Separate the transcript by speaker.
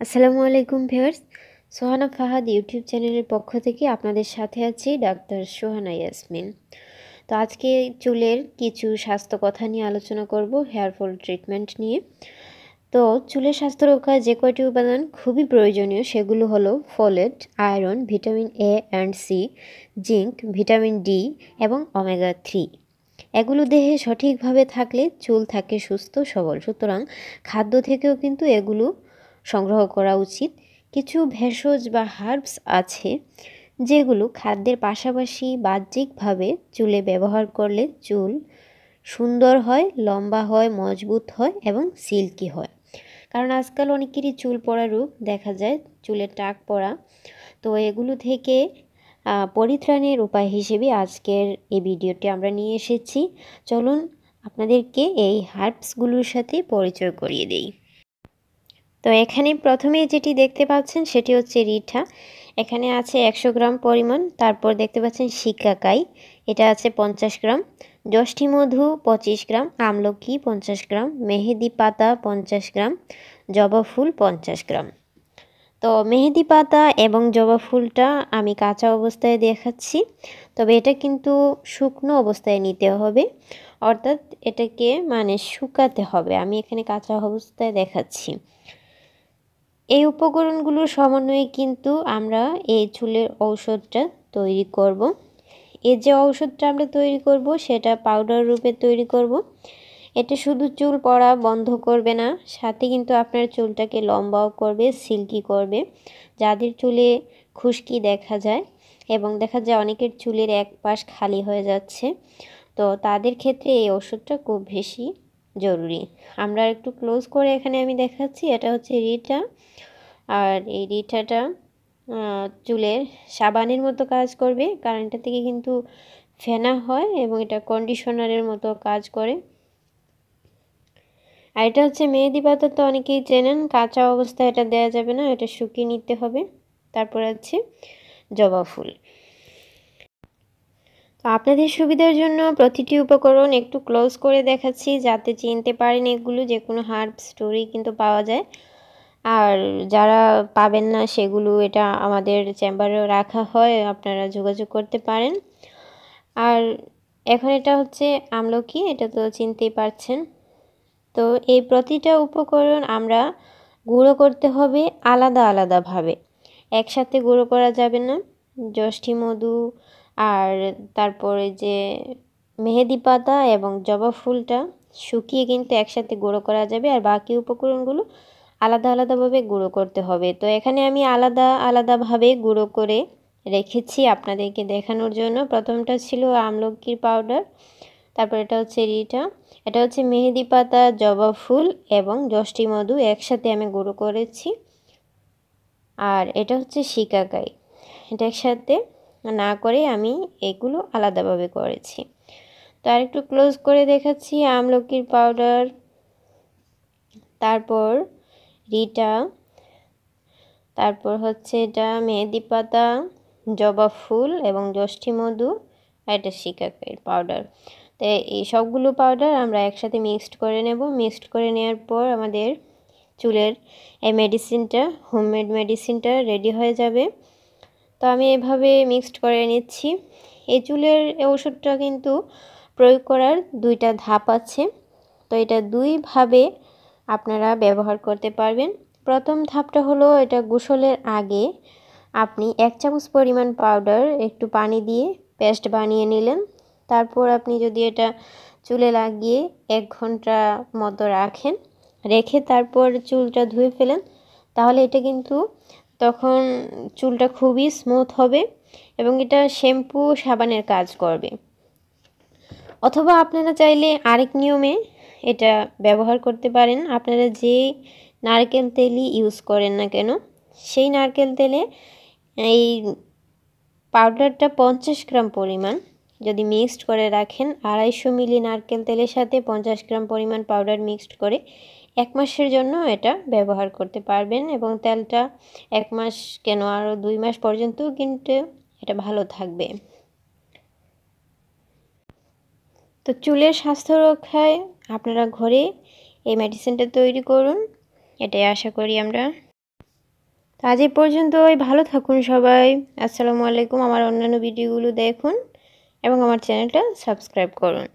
Speaker 1: আসসালামু আলাইকুম viewers. Sohana Fahad YouTube চ্যানেলের পক্ষ থেকে আপনাদের সাথে আছি ডাক্তার সোহানা ইয়াসমিন। তো আজকে চুলের কিছু স্বাস্থ্য কথা নিয়ে আলোচনা করব, হেয়ার ফল ট্রিটমেন্ট নিয়ে। তো চুলের স্বাস্থ্য রক্ষায় যে কয়টি উপাদান খুবই প্রয়োজনীয় সেগুলো হলো folate, iron, vitamin A and C, zinc, vitamin D এবং ওমেগা 3। এগুলো দেহে সঠিকভাবে থাকলে চুল থাকে সুস্থ সবল। সুতরাং খাদ্য থেকেও কিন্তু এগুলো সংগ্রহ করা উচিত। কিছু ভেষজ বা হার্বস আছে যেগুলো খাদ্যের পাশাপাশি বাহ্যিকভাবে চুলে ব্যবহার করলে চুল সুন্দর হয়, লম্বা হয়, মজবুত হয় এবং সিল্কি হয়। কারণ আজকাল অনেকেরই চুল পড়া রোগ দেখা যায়, চুলের টাক পড়া। তো এগুলো থেকে পরিত্রাণের উপায় হিসেবে আজকের এই ভিডিওটি আমরা নিয়ে এসেছি। চলুন আপনাদেরকে এই হার্বসগুলোর সাথে পরিচয় করিয়ে দেই। তো এখানে প্রথমে যেটি দেখতে পাচ্ছেন সেটি হচ্ছে রিঠা। এখানে আছে 100 গ্রাম পরিমাণ। তারপর দেখতে পাচ্ছেন শিকাকাই, এটা আছে 50 গ্রাম। যষ্ঠী মধু 25 গ্রাম, আমলকি 50 গ্রাম, মেহেদি পাতা 50 গ্রাম, জবা ফুল 50 গ্রাম। তো মেহেদি পাতা এবং জবা ফুলটা আমি কাঁচা অবস্থায় দেখাচ্ছি, তবে এটা কিন্তু শুকনো অবস্থায় নিতে হবে, অর্থাৎ এটাকে শুকাতে হবে। আমি এখানে কাঁচা অবস্থায় দেখাচ্ছি। এই উপকরণগুলোর সমন্বয়ে কিন্তু আমরা এই চুলের ঔষধটা তৈরি করব। এই যে ঔষধটা আমরা তৈরি করব সেটা পাউডার রূপে তৈরি করব। এটা শুধু চুল পড়া বন্ধ করবে না, সাথে কিন্তু আপনার চুলটাকে লম্বাও করবে, সিল্কি করবে। যাদের চুলে খুশকি দেখা যায় এবং দেখা যায় অনেকের চুলের এক পাশ খালি হয়ে যাচ্ছে, তো তাদের ক্ষেত্রে এই ওষুধটা খুব বেশি জরুরি। আমরা একটু ক্লোজ করে এখানে আমি দেখাচ্ছি, এটা হচ্ছে রিটা। আর এই রিঠাটা চুলের সাবানের মতো কাজ করবে, কারণ এটা থেকে কিন্তু ফেনা হয় এবং এটা কন্ডিশনারের মতো কাজ করে। আর এটা হচ্ছে মেহেদি পাতা, তো অনেকেই চেনেন, কাঁচা অবস্থায় এটা দেওয়া যাবে না, এটা শুকিয়ে নিতে হবে। তারপর আছে জবা ফুল। তো আপনাদের সুবিধার জন্য প্রতিটি উপকরণ একটু ক্লোজ করে দেখাচ্ছি যাতে চিনতে পারেন এগুলো যে কোনো হার্ব স্টোরি কিন্তু পাওয়া যায়। আর যারা পাবেন না সেগুলো এটা আমাদের চেম্বারেও রাখা হয়, আপনারা যোগাযোগ করতে পারেন। আর এখন এটা হচ্ছে আমলকি, এটা তো চিনতেই পারছেন। তো এই প্রতিটা উপকরণ আমরা গুঁড়ো করতে হবে আলাদা আলাদাভাবে, একসাথে গুঁড়ো করা যাবে না। যষ্ঠী মধু আর তারপরে যে মেহেদি পাতা এবং জবা ফুলটা শুকিয়ে কিন্তু একসাথে গুঁড়ো করা যাবে, আর বাকি উপকরণগুলো আলাদা আলাদাভাবে গুঁড়ো করতে হবে। তো এখানে আমি আলাদা আলাদাভাবে গুঁড়ো করে রেখেছি আপনাদেরকে দেখানোর জন্য। প্রথমটা ছিল আমলকির পাউডার, তারপর এটা হচ্ছে রিটা, এটা হচ্ছে মেহেদি পাতা, জবা ফুল এবং যষ্ঠী মধু একসাথে আমি গুঁড়ো করেছি। আর এটা হচ্ছে শিকাকাই, এটা একসাথে না করে আমি এগুলো আলাদাভাবে করেছি। তো আর একটু ক্লোজ করে দেখাচ্ছি, আমলকির পাউডার, তারপর রিটা, তারপর হচ্ছে এটা মেহেদি পাতা, জবা ফুল এবং যষ্ঠী মধু, আর এটা শিকাকাইয়ের পাউডার। তো এই সবগুলো পাউডার আমরা একসাথে মিক্সড করে নেব। মিক্সড করে নেওয়ার পর আমাদের চুলের এই মেডিসিনটা, হোমমেড মেডিসিনটা রেডি হয়ে যাবে। তো আমি এভাবে মিক্সড করে নিচ্ছি। এই চুলের ওষুধটা কিন্তু প্রয়োগ করার দুইটা ধাপ আছে, তো এটা দুইভাবে আপনারা ব্যবহার করতে পারবেন। প্রথম ধাপটা হলো, এটা গোসলের আগে আপনি 1 চামচ পরিমাণ পাউডার একটু পানি দিয়ে পেস্ট বানিয়ে নিলেন। তারপর আপনি যদি এটা চুলে লাগিয়ে 1 ঘন্টা মতো রাখেন, রেখে তারপর চুলটা ধুয়ে ফেলেন, তাহলে এটা কিন্তু তখন চুলটা খুবই স্মুথ হবে এবং এটা শ্যাম্পু সাবানের কাজ করবে। অথবা আপনারা চাইলে আরেক নিয়মে এটা ব্যবহার করতে পারেন। আপনারা যে নারকেল তেলই ইউজ করেন না কেন, সেই নারকেল তেলে এই পাউডারটা 50 গ্রাম পরিমাণ যদি মিক্সড করে রাখেন, 250 মিলি নারকেল তেলের সাথে 50 গ্রাম পরিমাণ পাউডার মিক্সড করে 1 মাসের জন্য এটা ব্যবহার করতে পারবেন, এবং তেলটা 1 মাস কেন আরও 2 মাস পর্যন্ত কিন্তু এটা ভালো থাকবে। তো চুলের স্বাস্থ্য রক্ষায় আপনারা ঘরে এই মেডিসিনটা তৈরি করুন, এটাই আশা করি আমরা। আজ এই পর্যন্তই। ভালো থাকুন সবাই। আসসালামু আলাইকুম। আমার অন্যান্য ভিডিওগুলো দেখুন এবং আমার চ্যানেলটা সাবস্ক্রাইব করুন।